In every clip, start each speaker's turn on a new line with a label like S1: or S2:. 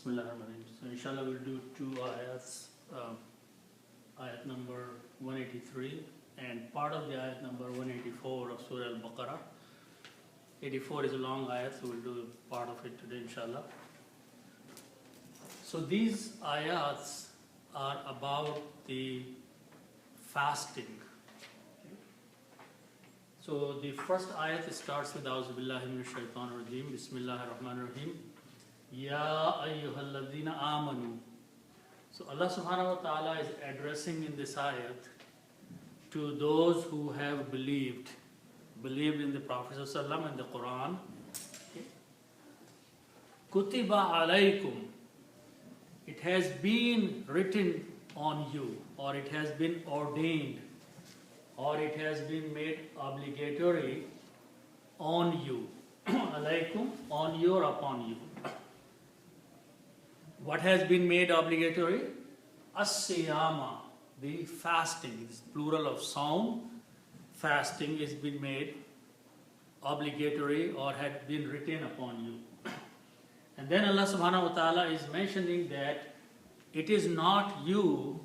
S1: Bismillahirrahmanirrahim. So inshallah we'll do two ayats, ayat number 183 and part of the ayat number 184 of Surah Al-Baqarah. 84 is a long ayat, so we'll do part of it today inshallah. So these ayats are about the fasting. So the first ayat starts with A'udhu Billahi Minash Shaitanir Rajeem. Bismillahir Rahmanir Rahim. Ya ayyuhalladhina amanu. So Allah subhanahu wa ta'ala is addressing in this ayat to those who have believed in the Prophet ﷺ and the Quran. Kutiba alaykum. It has been written on you, or it has been ordained, or it has been made obligatory on you. Alaykum, on you or upon you. What has been made obligatory? As-siyama, the fasting, is plural of saum. Fasting has been made obligatory or had been written upon you. And then Allah subhanahu wa ta'ala is mentioning that it is not you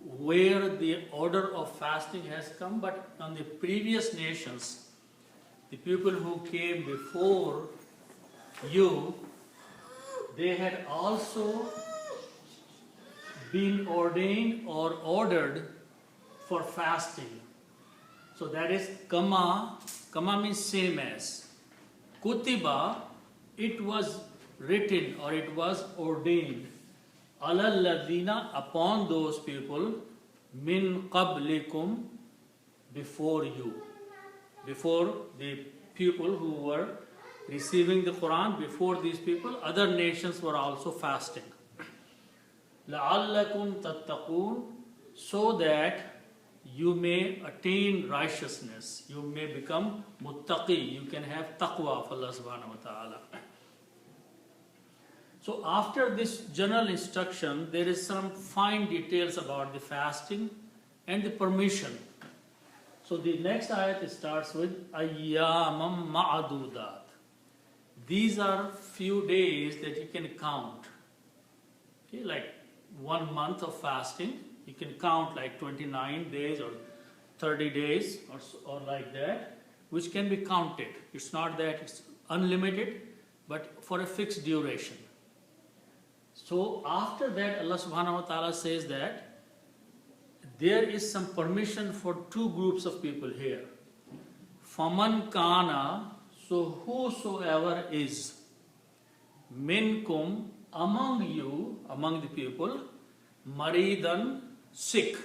S1: where the order of fasting has come, but on the previous nations, the people who came before you, they had also been ordained or ordered for fasting. So that is kama. Kama means same as. Kutiba, it was written or it was ordained. Alal ladina, upon those people, min qablikum, before you. Before the people who were receiving the Quran, before these people, other nations were also fasting. لَعَلَّكُمْ تَتَّقُونَ, so that you may attain righteousness, you may become muttaqi, you can have taqwa of Allah subhanahu wa ta'ala. So after this general instruction, there is some fine details about the fasting and the permission. So the next ayat starts with ayyamam ma'adudat. These are few days that you can count. Okay, like 1 month of fasting, you can count like 29 days or 30 days or like that, which can be counted. It's not that it's unlimited, but for a fixed duration. So after that, Allah subhanahu wa ta'ala says that there is some permission for two groups of people here. Faman kana, so whosoever is, minkum, among you, among the people, maridan, sick,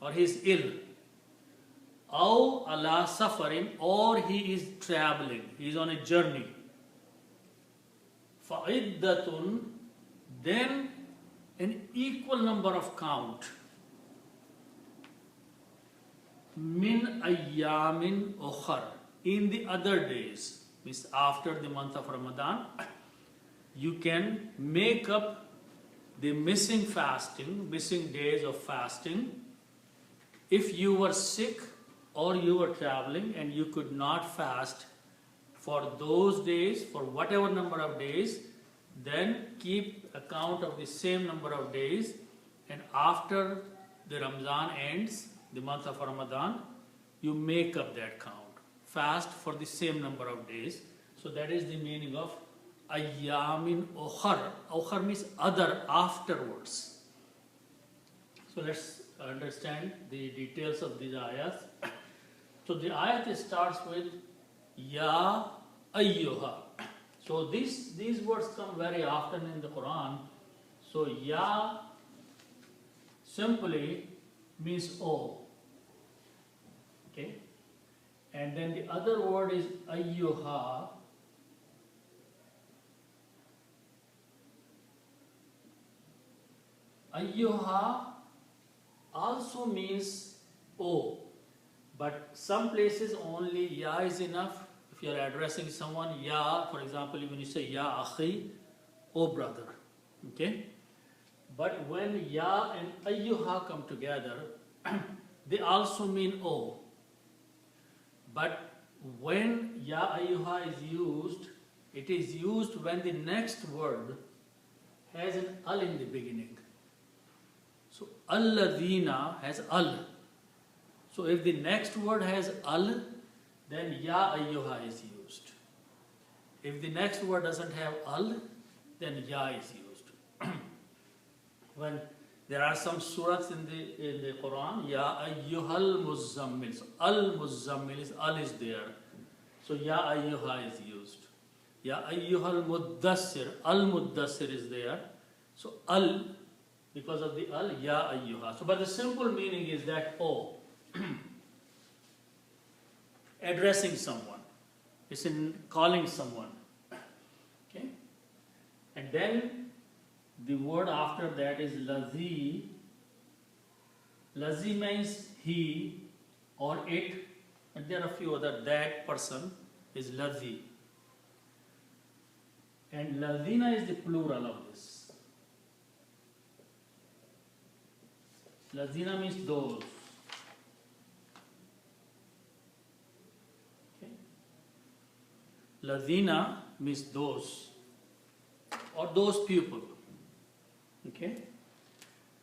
S1: or he is ill, aw ala safarin, or he is traveling, he is on a journey, fa'iddatun, then an equal number of count, min ayyamin ukhar, in the other days, means after the month of Ramadan, you can make up the missing fasting, missing days of fasting. If you were sick or you were traveling and you could not fast for those days, for whatever number of days, then keep account of the same number of days, and after the Ramzan ends, the month of Ramadan, you make up that count. Fast for the same number of days. So that is the meaning of ayyamin ukhar. Ukhar means other, afterwards. So let's understand the details of these ayats. So the ayat starts with ya ayyuha. So these words come very often in the Quran. So ya simply means O. Okay? And then the other word is ayyuha. Ayyuha also means O, but some places only ya is enough. If you are addressing someone, ya, for example, when you say ya akhi, O brother, okay? But when ya and ayyuha come together, they also mean O. But when ya ayyuha is used, it is used when the next word has an al in the beginning. So alladhina has al. So if the next word has al, then ya ayyuha is used. If the next word doesn't have al, then ya is used. When there are some surahs in the Quran, ya ayyuhal muzzammil. So al muzammil is al is there. So ya ayyuha is used. Ya ayyuhal muddassir. Al muddassir is there. So al, because of the al, ya ayyuha. So but the simple meaning is that addressing someone. It's in calling someone. Okay? And then the word after that is lazi. Lazi means he or it, and there are a few other. That person is lazi. And lazina is the plural of this. Lazina means those. Okay. Lazina means those or those people. Okay.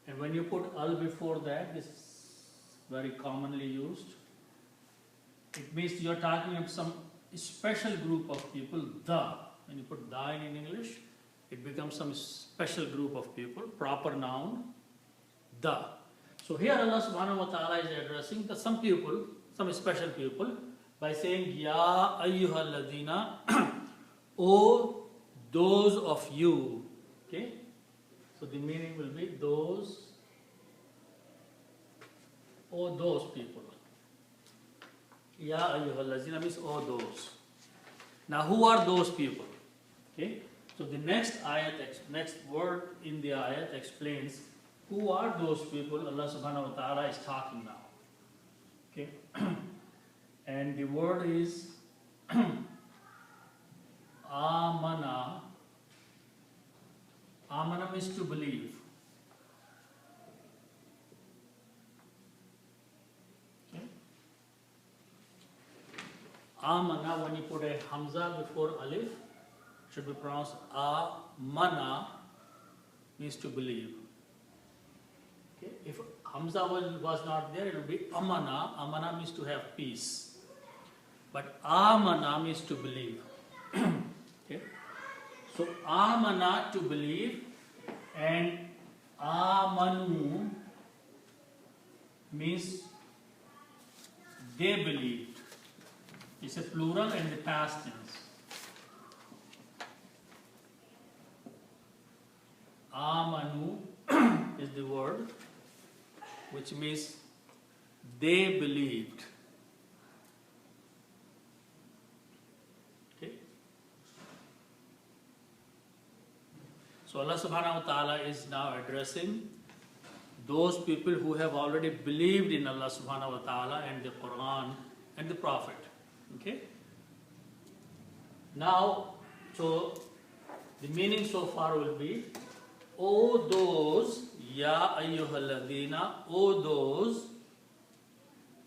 S1: And when you put al before that, this is very commonly used. It means you are talking of some special group of people. The. When you put da in English, it becomes some special group of people, proper noun, the. So here Allah subhanahu wa ta'ala is addressing some people, some special people, by saying, Ya ayyuhal ladina, O those of you. Okay? So the meaning will be those, O those people. Ya ayyuhal ladina means O those. Now who are those people? Okay, so the next ayat, next word in the ayat explains who are those people Allah subhanahu wa ta'ala is talking now. Okay, and the word is amana. Amana means to believe. Okay. Amana, when you put a hamza before alif, should be pronounced amana, means to believe. Okay. If hamza was not there, it would be amana. Amana means to have peace. But amana means to believe. Okay. So amana, to believe, and amanu means they believed. It's a plural and the past tense. Amanu is the word, which means they believed. Okay. So Allah subhanahu wa ta'ala is now addressing those people who have already believed in Allah subhanahu wa ta'ala and the Quran and the Prophet. Okay. Now, so the meaning so far will be, O those, Ya ayyuhalladhina, O those,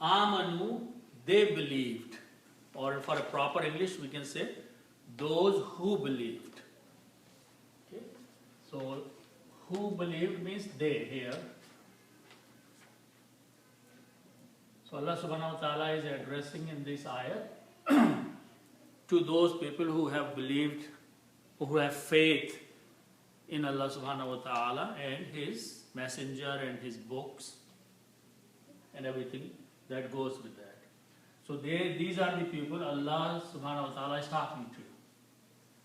S1: Amanu, they believed. Or for a proper English, we can say, those who believed. Okay? So, who believed means they here. So Allah subhanahu wa ta'ala is addressing in this ayat to those people who have believed, who have faith in Allah subhanahu wa ta'ala and His messenger and His books and everything that goes with that. So these are the people Allah subhanahu wa ta'ala is talking to.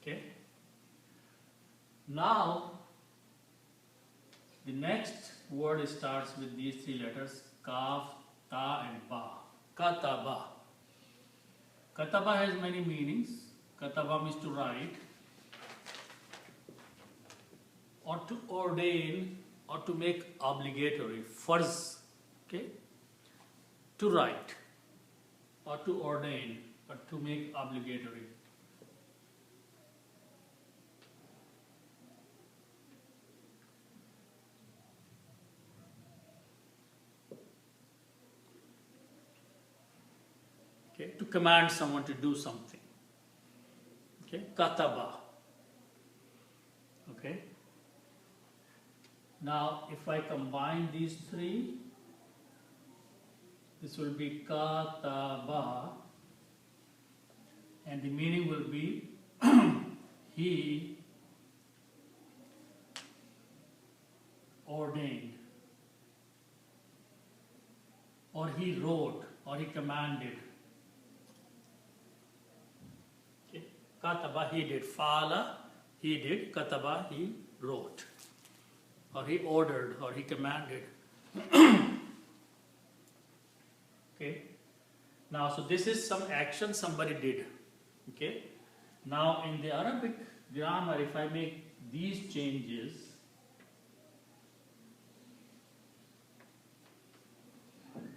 S1: Okay? Now, the next word starts with these three letters, Kaf, Ta and Ba. Kataba. Kataba has many meanings. Kataba means to write, or to ordain, or to make obligatory, farz, okay? To write, or to ordain, or to make obligatory. Okay, to command someone to do something. Okay, kataba. Okay. Now, if I combine these three, this will be kataba, and the meaning will be he ordained, or he wrote, or he commanded. Okay. Kataba, he did. Fala, he did. Kataba, he wrote, or he ordered, or he commanded. Okay. Now, so this is some action somebody did. Okay. Now, in the Arabic grammar, if I make these changes,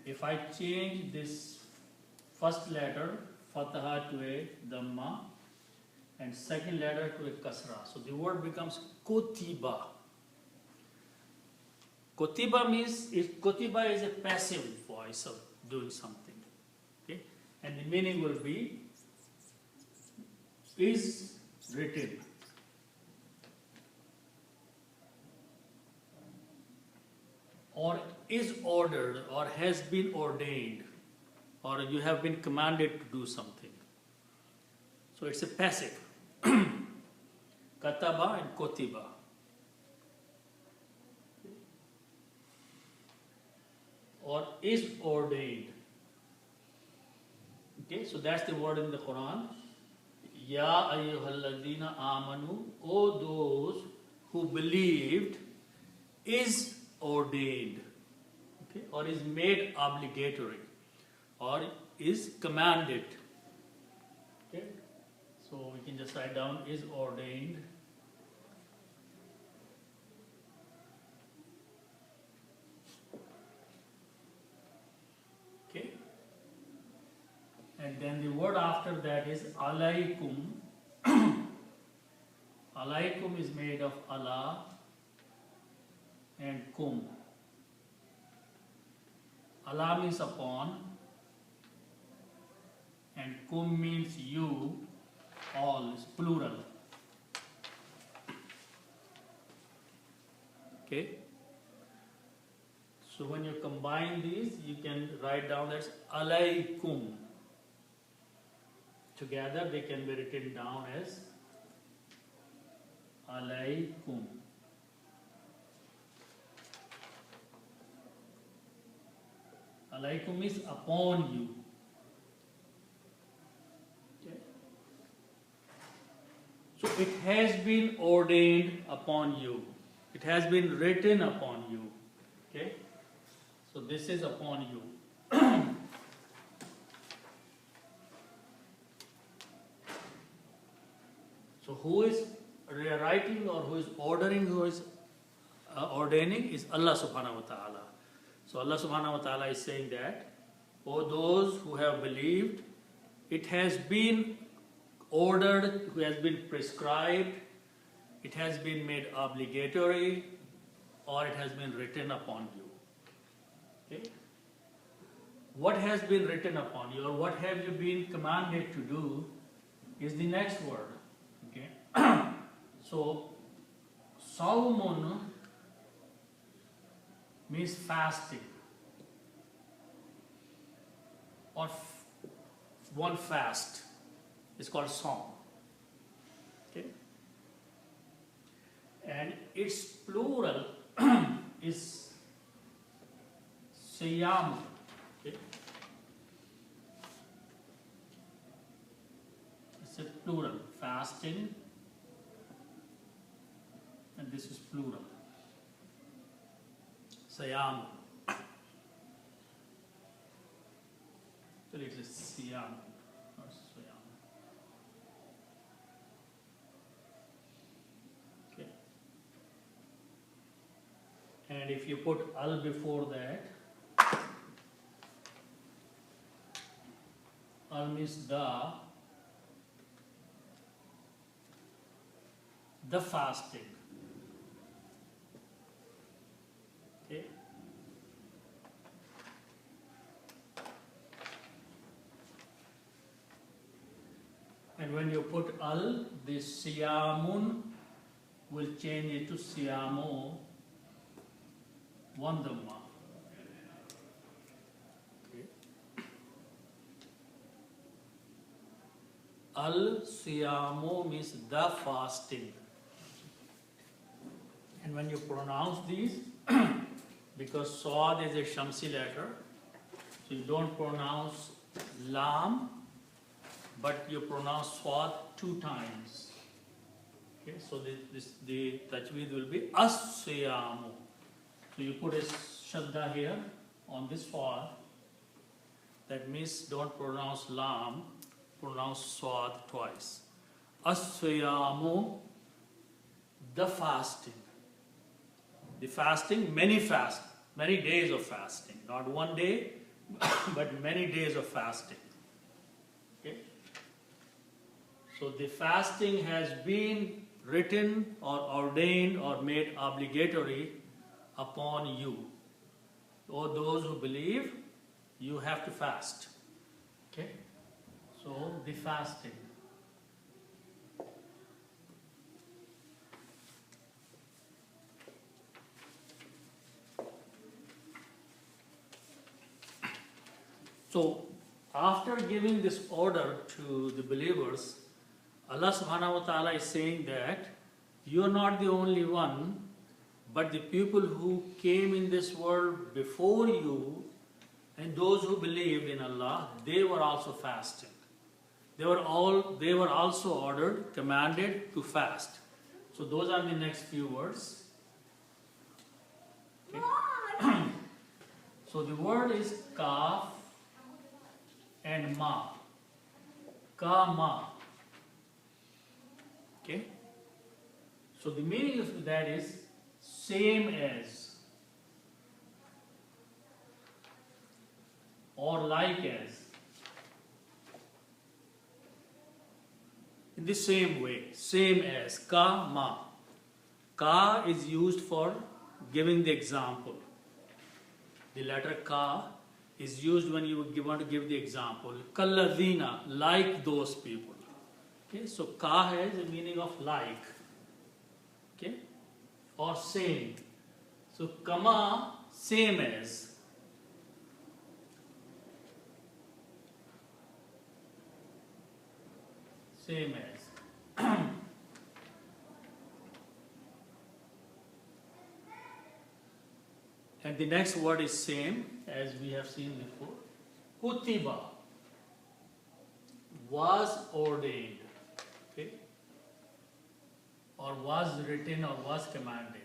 S1: if I change this first letter Fataha to a Dhamma and second letter to a Kasra, so the word becomes Kotiba. Kotiba means, Kotiba is a passive voice of doing something. Okay? And the meaning will be is written. Or is ordered, or has been ordained, or you have been commanded to do something. So it's a passive. Kataba and kotiba. Or is ordained. Okay, so that's the word in the Quran. Ya ayyuhalladhina amanu, O those who believed, is ordained, okay, or is made obligatory, or is commanded. Okay, so we can just write down is ordained. Okay, and then the word after that is alaikum. Alaikum is made of Allah and kum. Allah means upon, and kum means you, all, is plural. Okay? So when you combine these, you can write down that's alaikum. Together they can be written down as alaikum. Alaikum is upon you. Okay. So it has been ordained upon you. It has been written upon you. Okay. So this is upon you. So who is writing or who is ordering, who is ordaining is Allah subhanahu wa ta'ala. So Allah subhanahu wa ta'ala is saying that, O those who have believed, it has been ordered, it has been prescribed, it has been made obligatory, or it has been written upon you. Okay? What has been written upon you, or what have you been commanded to do, is the next word. Okay? So, Sawmun means fasting, or one fast is called Sawm. Okay? And its plural is Siyam. Okay? It's a plural, fasting, and this is plural. Siyam. So it is Siyam, not Siyam. Okay. And if you put al before that, al means the fasting. Okay. And when you put al, this siyamun will change it to siyamo, one dhamma. Okay. Al-Siyamu means the fasting. And when you pronounce these, because Swad is a Shamsi letter, so you don't pronounce Lam, but you pronounce Swad 2 times. Okay, so the tajweed will be As-Siyamu. So you put a Shadda here on this Swad. That means don't pronounce Lam, pronounce Swad twice. As-Siyamu, the fasting. The fasting, many days of fasting. Not one day, but many days of fasting. Okay? So the fasting has been written or ordained or made obligatory upon you. Or those who believe, you have to fast. Okay? So the fasting. So, after giving this order to the believers, Allah subhanahu wa ta'ala is saying that you are not the only one, but the people who came in this world before you and those who believed in Allah, they were also fasting. They were also ordered, commanded to fast. So those are the next few words. Okay. So the word is kaf and ma. Kama. Okay? So the meaning of that is same as or like as. In the same way, same as, kama. Ka is used for giving the example. The letter ka is used when you want to give the example. Kalladina, like those people. Okay, so ka has a meaning of like. Okay, or same. So kama, same as. Same as. And the next word is same, as we have seen before. Kutiba, was ordained, okay, or was written or was commanded.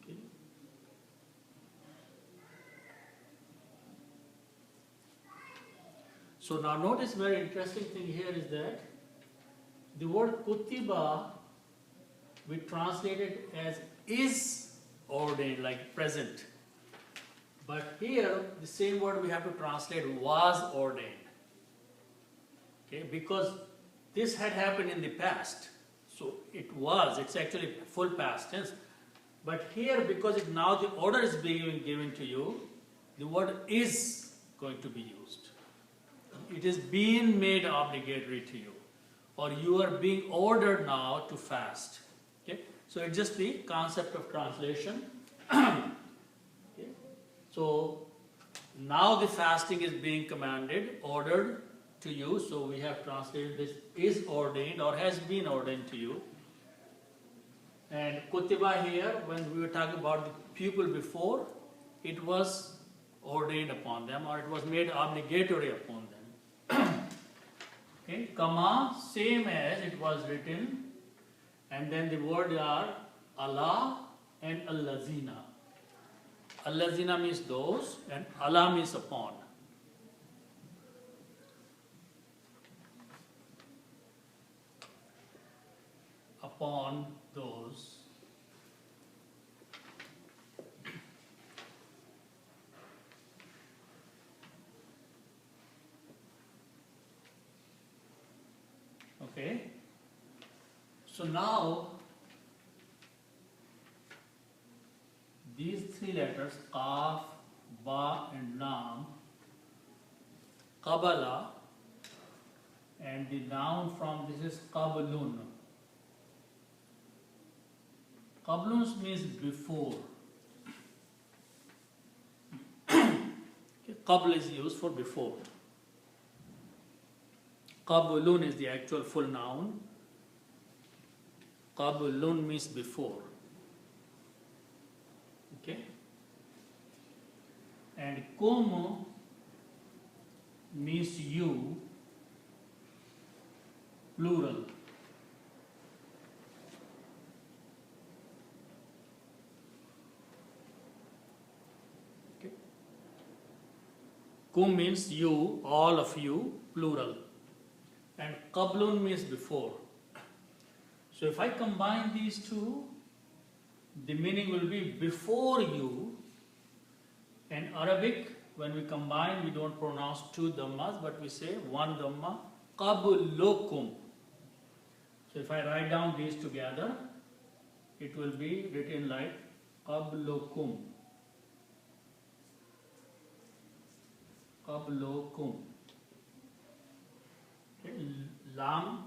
S1: Okay. So now notice very interesting thing here is that the word kutiba we translated as is ordained, like present. But here the same word we have to translate was ordained. Okay, because this had happened in the past. So it's actually full past tense. But here, because now the order is being given to you, the word is going to be used. It is being made obligatory to you. Or you are being ordered now to fast. Okay? So it's just the concept of translation. Okay? So now the fasting is being commanded, ordered to you. So we have translated this is ordained or has been ordained to you. And kutiba here, when we were talking about the people before, it was ordained upon them or it was made obligatory upon them. Okay, kama, same as it was written, and then the word are Allah and allazina. Allazina means those, and Allah means upon. Upon those. Okay, so now these 3 letters, Qaf, Ba and Lam, Qabala And the noun from this is qablun. Qablun means before. Okay, qabl is used for before. Qablun is the actual full noun. Qablun means before. Okay. And kum means you, plural. Okay. Kum means you, all of you, plural. And qablun means before. So if I combine these two, the meaning will be before you. In Arabic, when we combine, we don't pronounce two dhammas, but we say one dhamma, qablukum. So if I write down these together, it will be written like qablukum. Qablukum. Okay. Lam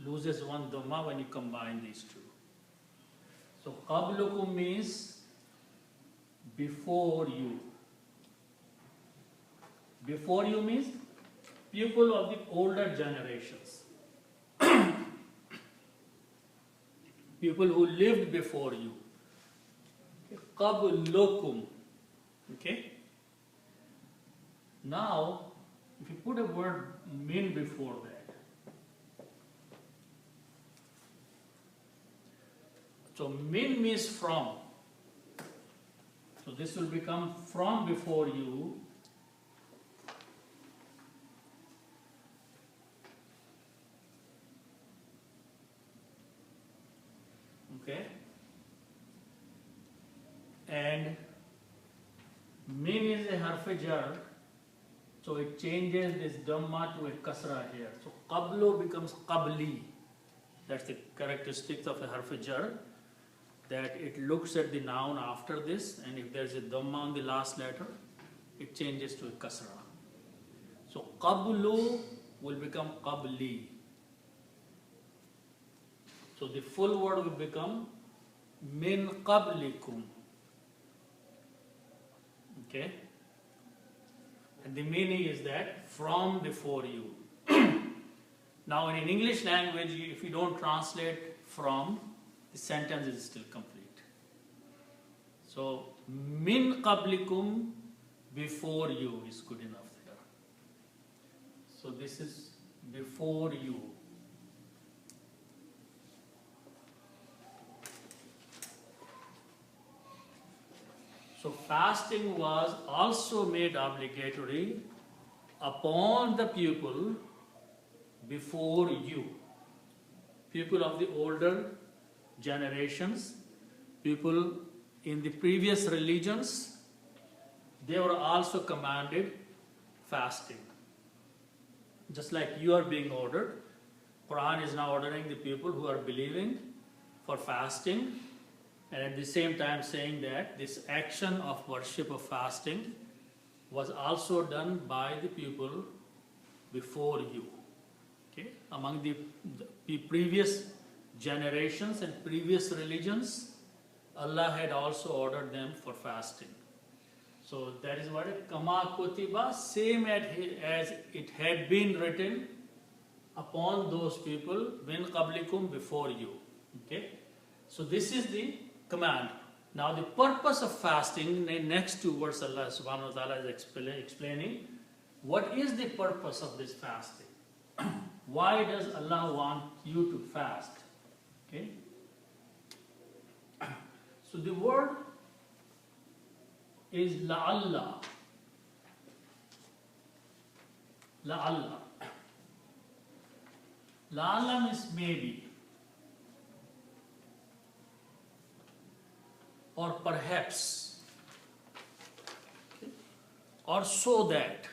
S1: loses one dhamma when you combine these two. So qablukum means before you. Before you means people of the older generations. People who lived before you. Qablukum. Okay? Now, if you put a word min before that, so min means from. So this will become from before you. Okay. And min is a harf-e-jar, so it changes this dhamma to a kasra here. So qablu becomes qabli. That's the characteristics of a harf-e-jar, that it looks at the noun after this, and if there's a dhamma on the last letter, it changes to a kasra. So qablu will become qabli. So the full word will become min qablikum. Okay? And the meaning is that from before you. Now in English language, if you don't translate from, the sentence is still complete. So min qablikum, before you, is good enough there. So this is before you. So fasting was also made obligatory upon the people before you. People of the older generations, people in the previous religions, they were also commanded fasting. Just like you are being ordered, Quran is now ordering the people who are believing for fasting, and at the same time saying that this action of worship of fasting was also done by the people before you. Okay? Among the previous generations and previous religions, Allah had also ordered them for fasting. So that is what it, kama kutiba, same as it had been written upon those people, min qablikum, before you. Okay? So this is the command. Now the purpose of fasting, the next two words Allah subhanahu wa ta'ala is explaining, what is the purpose of this fasting? Why does Allah want you to fast? Okay? So the word is la'alla. La'alla. La'alla means maybe, or perhaps, okay, or so that.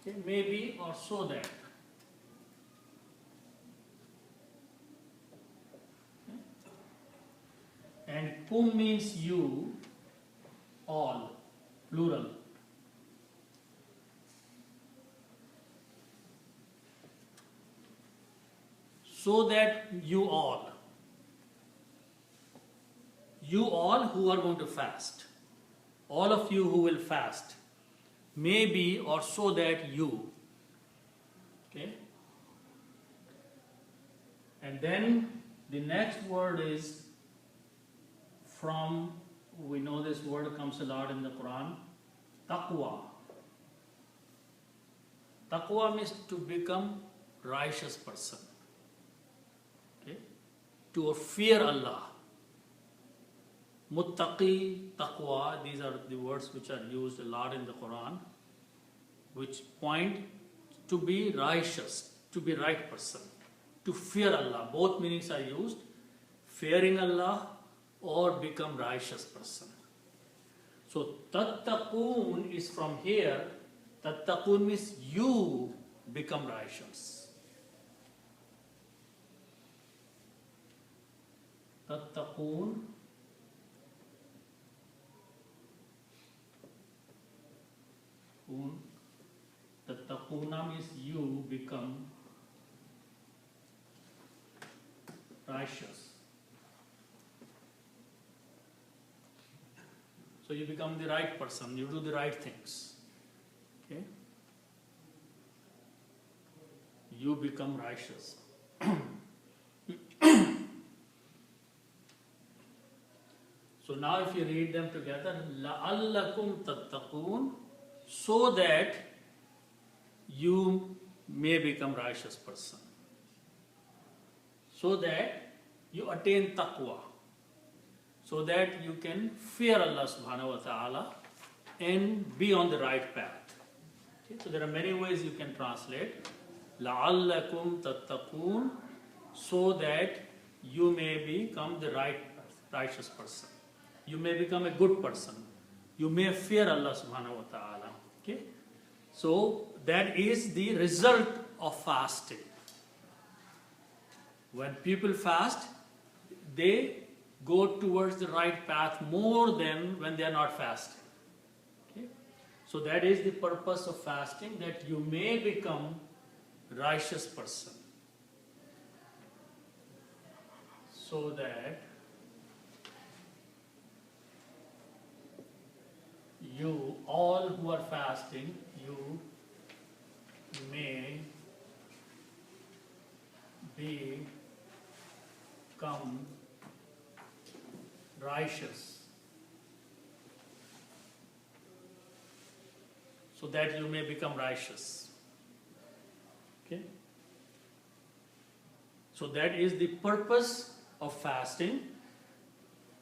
S1: Okay, maybe or so that. Okay. And kum means you, all, plural. so that you all who are going to fast, all of you who will fast, maybe or so that you, okay? And then the next word is from, we know this word comes a lot in the Quran, taqwa. Taqwa means to become righteous person, okay? To fear Allah. Muttaqi, taqwa, these are the words which are used a lot in the Quran, which point to be righteous, to be right person, to fear Allah. Both meanings are used, fearing Allah or become righteous person. So tattaqoon is from here. Tattaqoon means you become righteous. Tattaqoon. Tattaquna means you become righteous. So you become the right person, you do the right things. Okay? You become righteous. So now if you read them together, لَعَلَّكُمْ تَتَّقُونَ, so that you may become righteous person. So that you attain taqwa. So that you can fear Allah subhanahu wa ta'ala and be on the right path. Okay? So there are many ways you can translate. لَعَلَّكُمْ تَتَّقُونَ, so that you may become the righteous person. You may become a good person. You may fear Allah subhanahu wa ta'ala. Okay? So that is the result of fasting. When people fast, they go towards the right path more than when they are not fasting. Okay? So that is the purpose of fasting, that you may become righteous person. So that you, all who are fasting, you may become righteous. So that you may become righteous. Okay? So that is the purpose of fasting,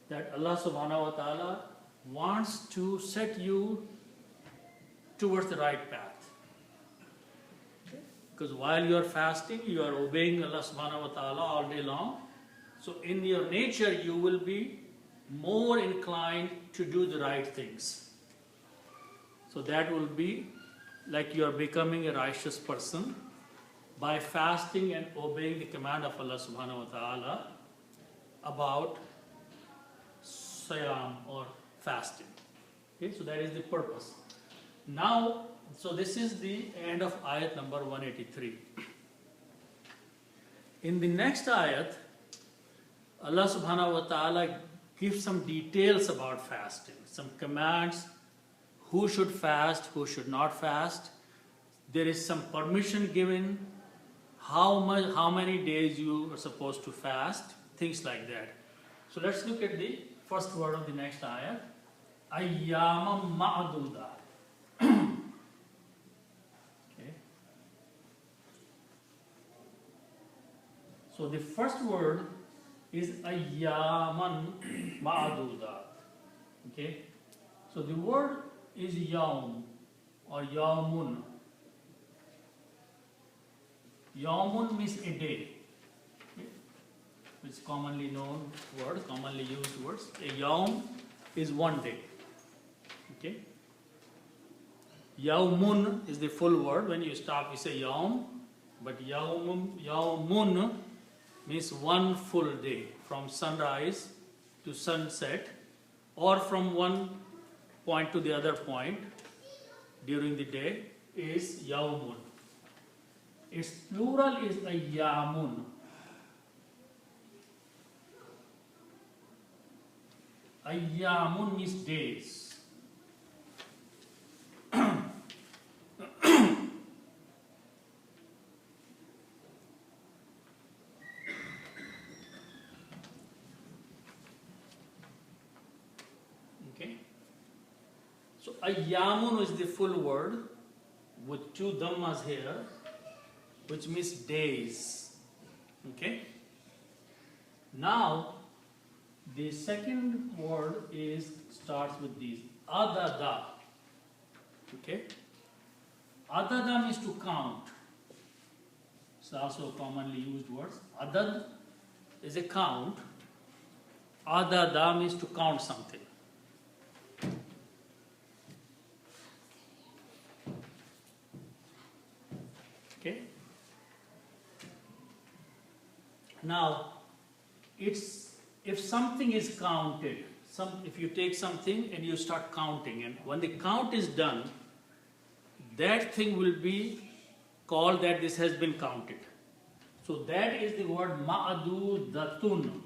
S1: that Allah subhanahu wa ta'ala wants to set you towards the right path. Okay? Because while you are fasting, you are obeying Allah subhanahu wa ta'ala all day long. So in your nature, you will be more inclined to do the right things. So that will be like you are becoming a righteous person by fasting and obeying the command of Allah subhanahu wa ta'ala about siyam or fasting. Okay, so that is the purpose. Now, so this is the end of ayat number 183. In the next ayat, Allah subhanahu wa ta'ala gives some details about fasting, some commands, who should fast, who should not fast. There is some permission given, how many days you are supposed to fast, things like that. So let's look at the first word of the next ayah. Ayyamam ma'aduda. Okay. So the first word is ayyaman ma'aduda. Okay. So the word is yawm or yawmun. Yawmun means a day. Okay. It's commonly known word, commonly used words. A yawm is one day. Okay. Yawmun is the full word. When you stop, you say yawm. But yawmun means one full day, from sunrise to sunset, or from one point to the other point during the day is yawmun. Its plural is ayyamun. Ayyamun means days. Okay. So ayyamun is the full word with two dhammas here, which means days. Okay. Now the second word is starts with these adada. Okay. Adada means to count. It's also a commonly used word. Adad is a count. Adada means to count something. Okay. Now, it's if something is counted, if you take something and you start counting, and when the count is done, that thing will be called that this has been counted. So that is the word ma'dudatun.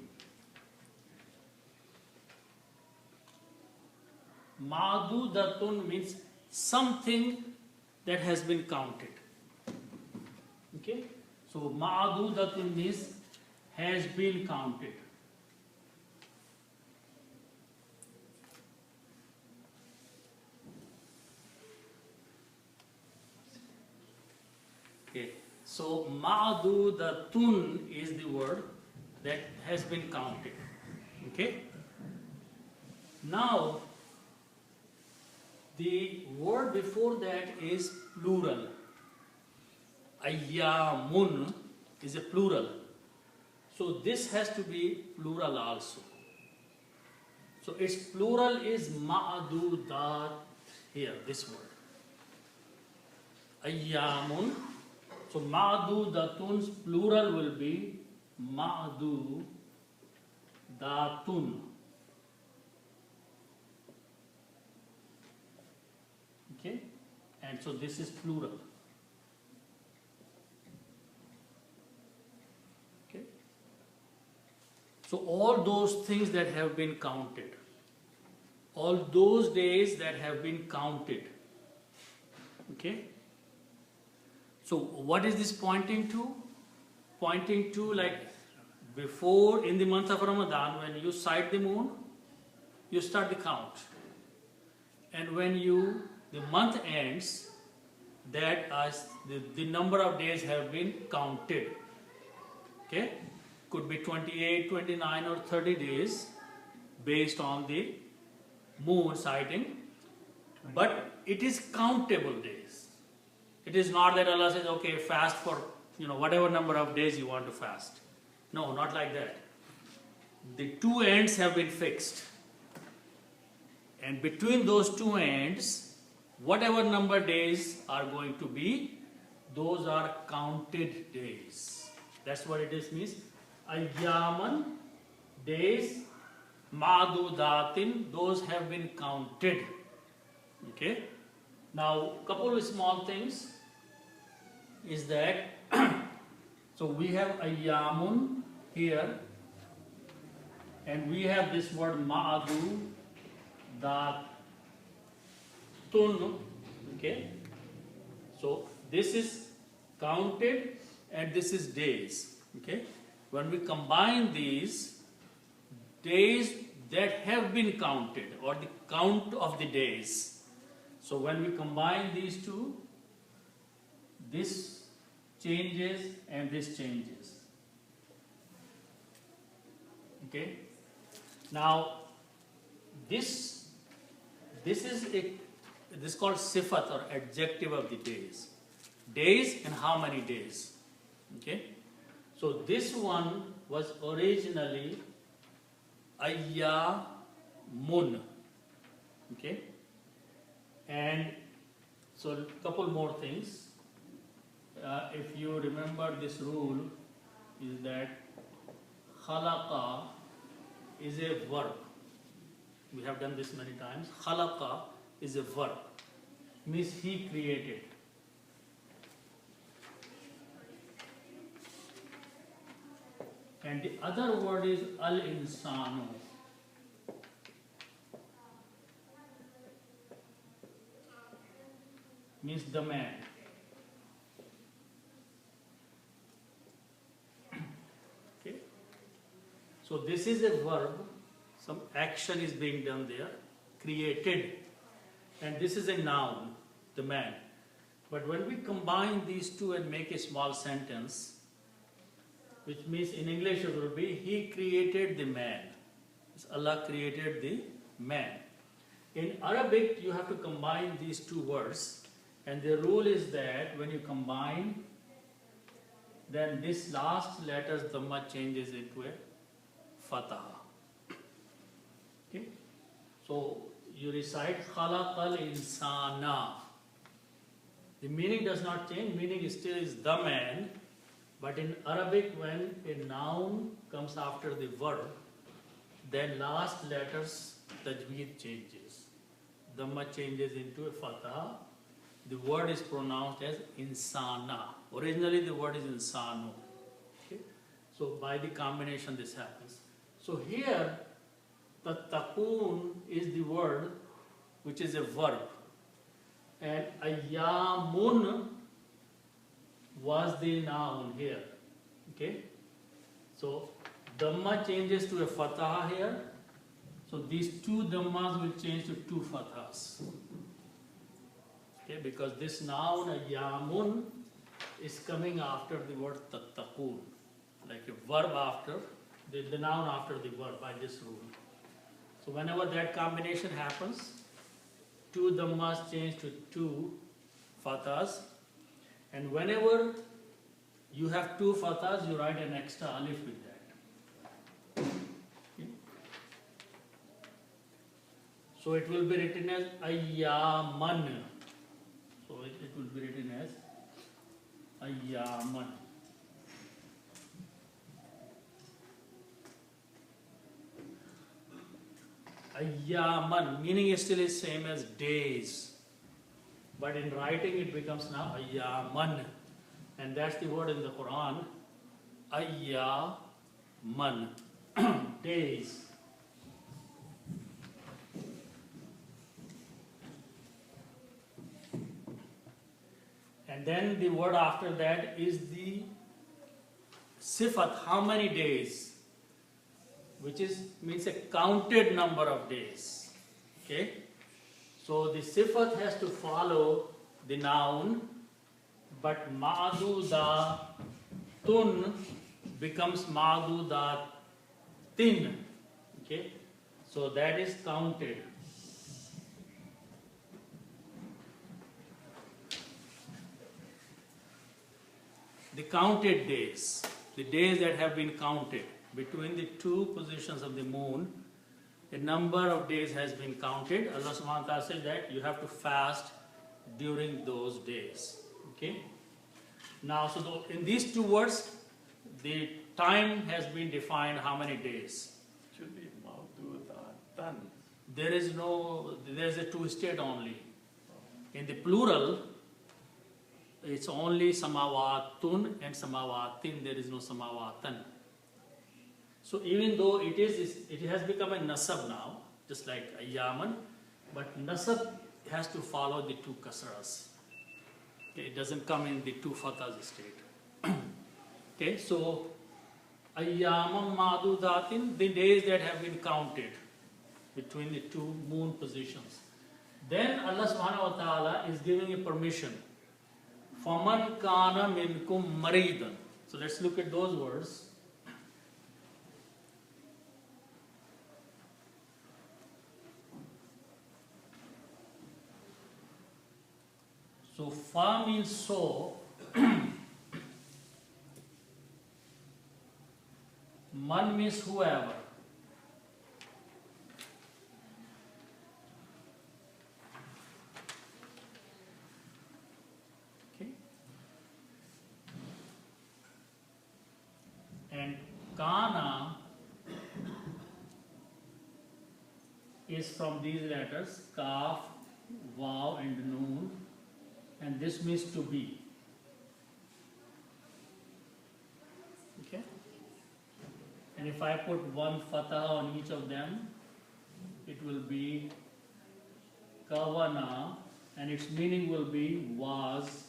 S1: Ma'dudatun means something that has been counted. Okay? So ma'dudatun means has been counted. Okay. So ma'dudatun is the word that has been counted. Okay? Now the word before that is plural. Ayyamun is a plural. So this has to be plural also. So its plural is ma'dudat here, this word. Ayyamun. So ma'dudatun's plural will be ma'dudatun. Okay? And so this is plural. Okay? So all those things that have been counted, all those days that have been counted. Okay? So what is this pointing to? Pointing to, like, before, in the month of Ramadan, when you sight the moon, you start the count. And when the month ends, that as the number of days have been counted. Okay? Could be 28, 29 or 30 days based on the moon sighting. But it is countable days. It is not that Allah says, okay, fast for whatever number of days you want to fast. No, not like that. The two ends have been fixed. And between those two ends, whatever number days are going to be, those are counted days. That's what it is means. Ayyaman, days, ma'dudatin, those have been counted. Okay? Now, couple of small things is that, so we have ayyamun here, and we have this word ma'dudatun. Okay? So, this is counted and this is days. Okay? When we combine these, days that have been counted, or the count of the days. So when we combine these two, this changes and this changes. Okay? Now, this is called sifat, or adjective of the days. Days and how many days. Okay? So this one was originally ayyamun. Okay? And so a couple more things. If you remember, this rule is that khalaqa is a verb. We have done this many times. Khalaqa is a verb. Means he created. And the other word is al-insanu. the man. Okay. So this is a verb, some action is being done there, created, and this is a noun, the man. But when we combine these two and make a small sentence, which means in English it will be, He created the man. Allah created the man. In Arabic, you have to combine these two words, and the rule is that when you combine, then this last letter's dhamma changes into a fatah. Okay? So you recite khalaqal insana. The meaning does not change, meaning still is the man, but in Arabic when a noun comes after the verb, then last letters tajweed changes. Dhamma changes into a fatah. The word is pronounced as insana. Originally the word is insano. Okay? So by the combination this happens. So here tattaqoon is the word which is a verb. And ayyamun was the noun here. Okay? So dhamma changes to a fatah here. So these two dhammas will change to two fathas. Okay, because this noun ayyamun is coming after the word tattaqoon, like a verb after the noun after the verb by this rule. So whenever that combination happens, two dhammas change to two fathas, and whenever you have two fathas, you write an extra alif with that. Okay. So it will be written as ayyaman. So it will be written as ayyaman. Ayyaman, meaning is still is same as days, but in writing it becomes now ayyaman, and that's the word in the Quran, ayyaman, days. And then the word after that is the sifat, how many days, which means a counted number of days. Okay? So the sifat has to follow the noun, but ma'dudatun becomes ma'dudatin. Okay? So that is counted. The counted days, the days that have been counted between the two positions of the moon, a number of days has been counted. Allah subhanahu wa ta'ala said that you have to fast during those days. Okay? Now, so in these two words, the time has been defined how many days.
S2: Should be ma'dudatan.
S1: There is a two state only. In the plural, it's only samawatun and samawatin, there is no samawatan. So even though it has become a nasab now, just like ayyaman, but nasab has to follow the two kasras. Okay, it doesn't come in the two fathas state. Okay, so ayyaman ma'dudatin, the days that have been counted between the two moon positions. Then Allah subhanahu wa ta'ala is giving a permission. Faman kana minkum maridan. So let's look at those words. So fa means so. Man means whoever. Okay. And kana is from these letters kaf, vav and noon, and this means to be. Okay? And if I put one fatah on each of them, it will be kawana and its meaning will be was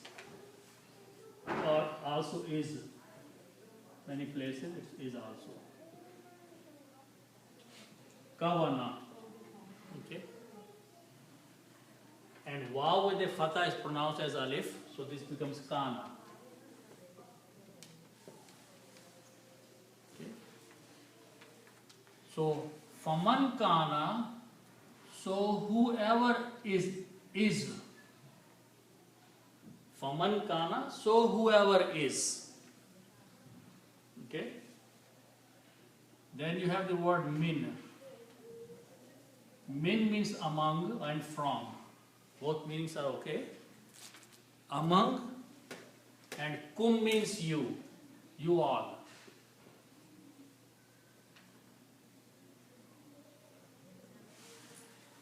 S1: or also is. Many places it is also. Kavana. Okay. And waw with the fatha is pronounced as alif, so this becomes kana. Okay. So faman kana, so whoever is. Faman kana, so whoever is. Okay. Then you have the word min. Min means among and from. Both meanings are okay. Among and kum means you. You all.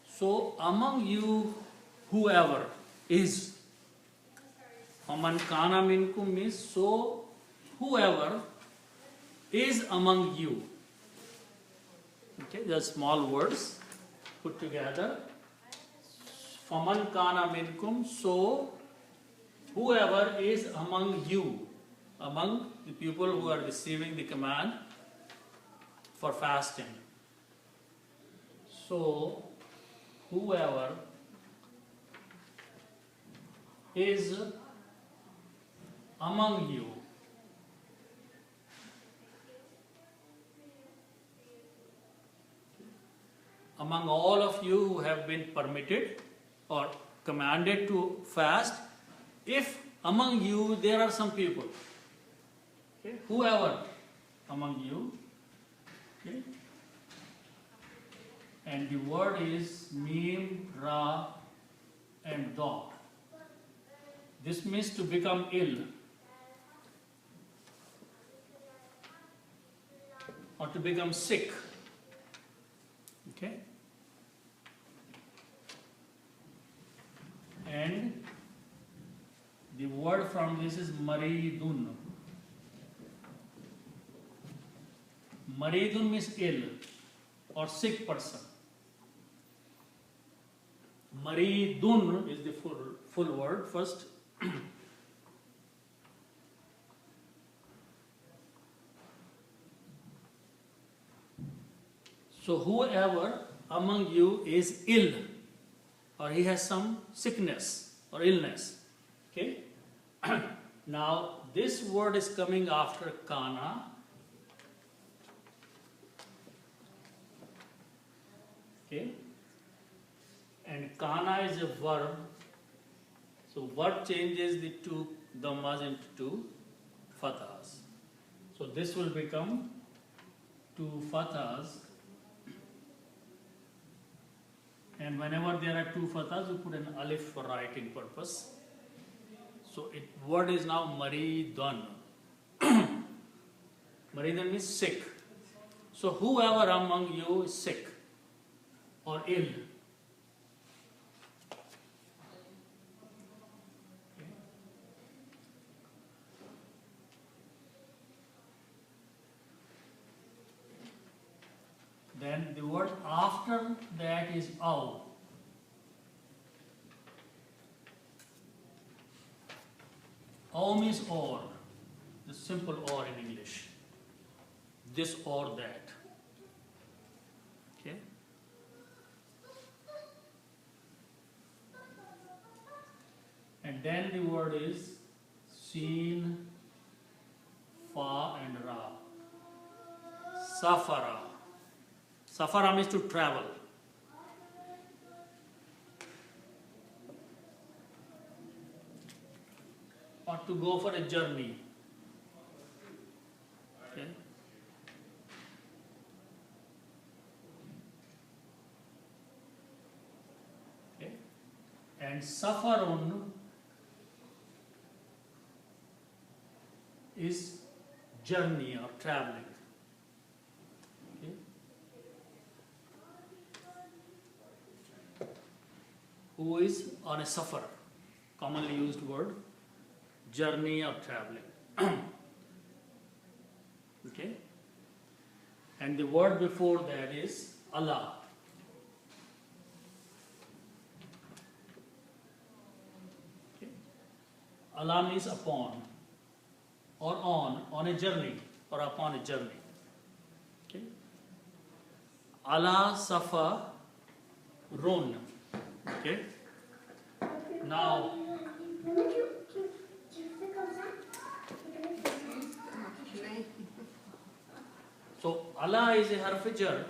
S1: So among you, whoever is. Aman kana minkum means so whoever is among you. Okay, they are small words put together. Faman kana minkum, so whoever is among you, among the people who are receiving the command for fasting. So whoever is among you. Among all of you who have been permitted or commanded to fast, if among you there are some people, okay, whoever among you, okay, and the word is mim, ra, and da. This means to become ill or to become sick. Okay? And the word from this is maridun. Maridun means ill or sick person. Maridun is the full word first. So whoever among you is ill or he has some sickness or illness. Okay? Now this word is coming after kana. Okay? And kana is a verb. So verb changes the two dhammas into two fathas. So this will become two fathas. And whenever there are two fathas, you put an alif for writing purpose. So it word is now maridan. Maridan means sick. So whoever among you is sick or ill. Then the word after that is aw. Aw means or, the simple or in English. This or that. Okay? And then the word is sin, fa and ra. Safara. Safara means to travel. Or to go for a journey. Okay? Okay? And safarun is journey or traveling. Okay? Who is on a safar, commonly used word, journey or traveling. Okay? And the word before that is Allah. ala means upon or on a journey or upon a journey. Okay. Ala safa run. Okay. Now, so ala is a harf jar,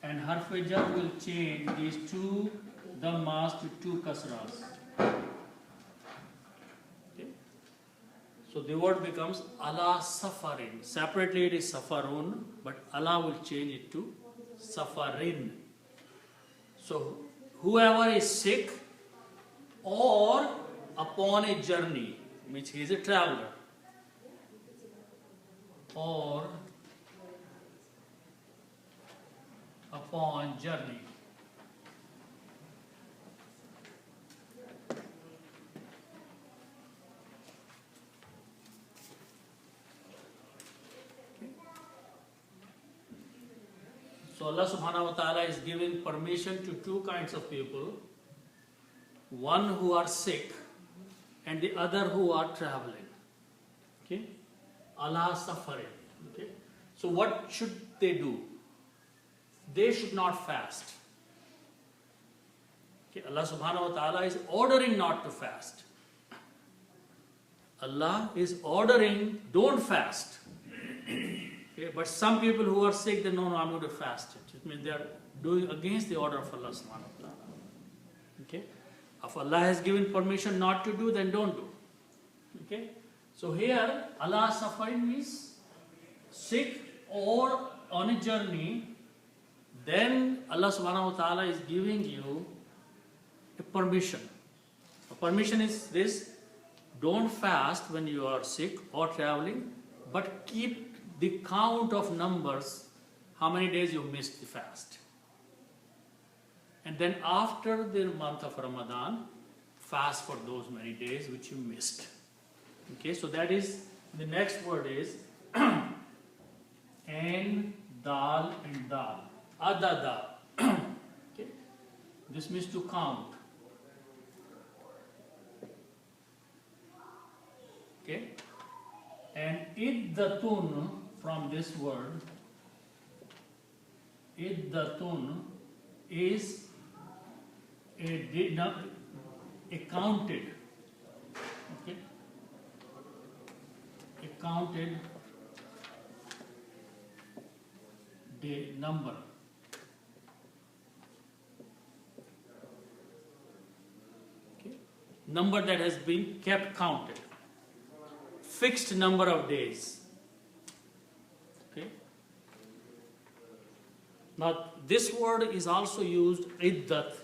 S1: and harf jar will change these two dhammas to two kasras. Okay. So the word becomes ala safarin. Separately it is safarun, but ala will change it to safarin. So whoever is sick or upon a journey, which he is a traveler, or upon journey. So Allah subhanahu wa ta'ala is giving permission to two kinds of people. One who are sick and the other who are traveling. Okay? Allah suffering. Okay? So what should they do? They should not fast. Okay? Allah subhanahu wa ta'ala is ordering not to fast. Allah is ordering don't fast. Okay? But some people who are sick, they know, no, I'm going to fast it. It means they are doing against the order of Allah subhanahu wa ta'ala. Okay? If Allah has given permission not to do, then don't do. Okay? So here, Allah suffering means sick or on a journey, then Allah subhanahu wa ta'ala is giving you a permission. A permission is this: don't fast when you are sick or traveling, but keep the count of numbers, how many days you missed the fast. And then after the month of Ramadan, fast for those many days which you missed. Okay, so that is, the next word is and dal and dal. Adada. Okay, this means to count. Okay, and iddatun, from this word, iddatun is a counted, okay, a counted day number. Okay. Number that has been kept counted. Fixed number of days. Okay. Now this word is also used iddat,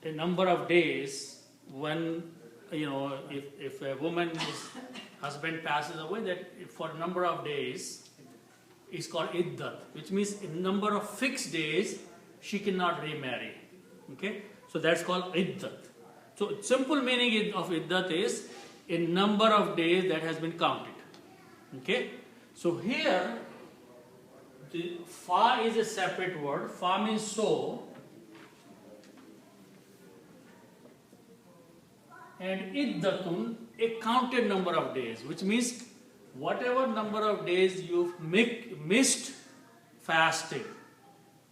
S1: a number of days, when if a woman's husband passes away, that for a number of days is called iddat, which means a number of fixed days she cannot remarry. Okay, so that's called iddat. So simple meaning of iddat is a number of days that has been counted. Okay, so here the fa is a separate word. Fa means so, and iddatun, a counted number of days, which means whatever number of days you've missed fasting,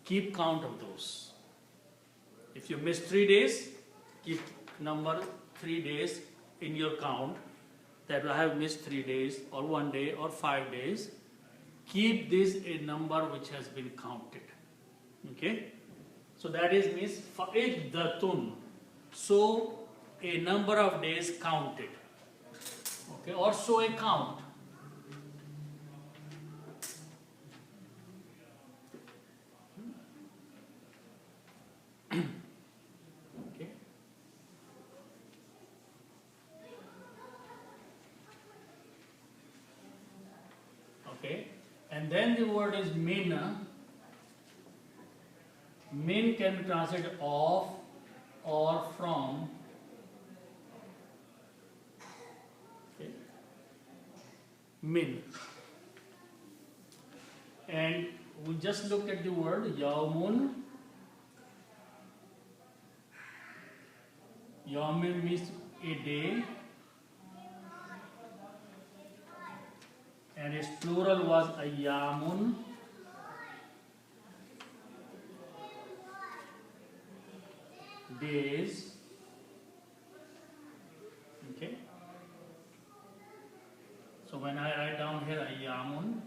S1: keep count of those. If you miss 3 days, keep number 3 days in your count, that I have missed 3 days or 1 day or 5 days. Keep this a number which has been counted. Okay, so that is means fa'iddatun, so a number of days counted. Okay, or so a count. Okay. Okay, and then the word is min. Min can be translated of or from. Okay. Min. And we just looked at the word yawmun. Yawmin means a day, and its plural was ayyamun. Days. Okay. So when I write down here ayyamun,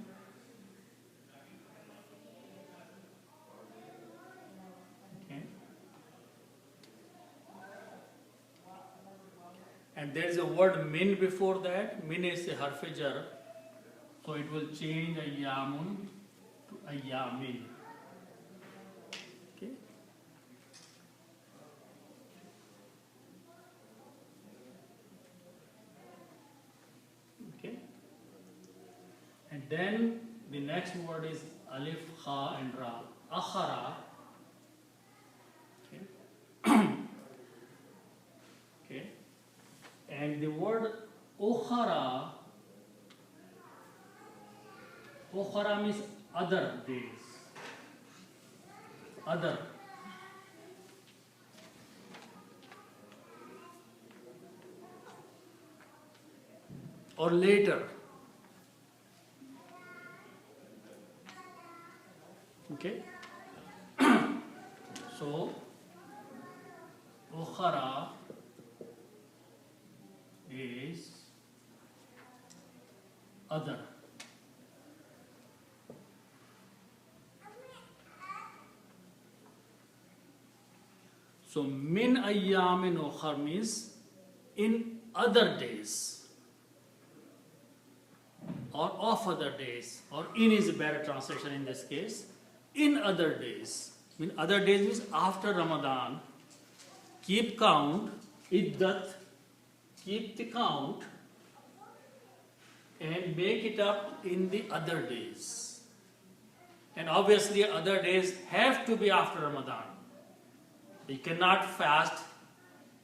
S1: okay, and there is a word min before that. Min is a harf jar, so it will change ayyamun to ayyamin. Okay. Okay. And then the next word is alif, kha, and ra. Akhara. Okay. Okay. And the word ukhara. Ukhara means other days. Other. Or later. Okay. So, ukhara is other. So, min ayyamin ukhar means in other days, or of other days, or in is a better translation in this case. In other days. In other days means after Ramadan. Keep count, iddat, keep the count, and make it up in the other days. And obviously other days have to be after Ramadan. You cannot fast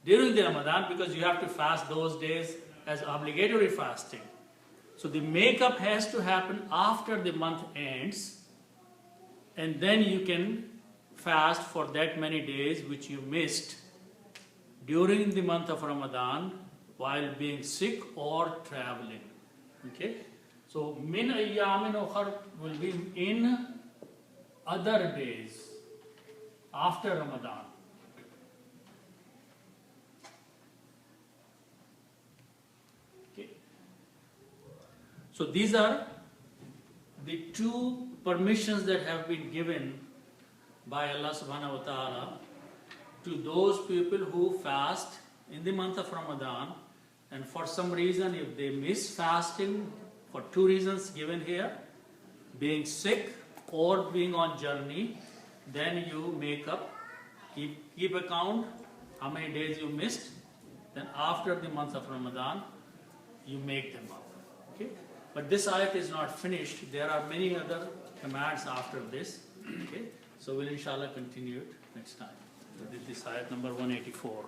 S1: during the Ramadan because you have to fast those days as obligatory fasting. So the makeup has to happen after the month ends, and then you can fast for that many days which you missed during the month of Ramadan while being sick or traveling. Okay? So min ayyamin ukhar will be in other days after Ramadan. Okay? So these are the two permissions that have been given by Allah subhanahu wa ta'ala to those people who fast in the month of Ramadan, and for some reason if they miss fasting for two reasons given here, being sick or being on journey, then you make up, keep account how many days you missed, then after the month of Ramadan you make them up. Okay? But this ayat is not finished. There are many other commands after this. Okay? So we'll inshallah continue it next time. So this is ayat number 184.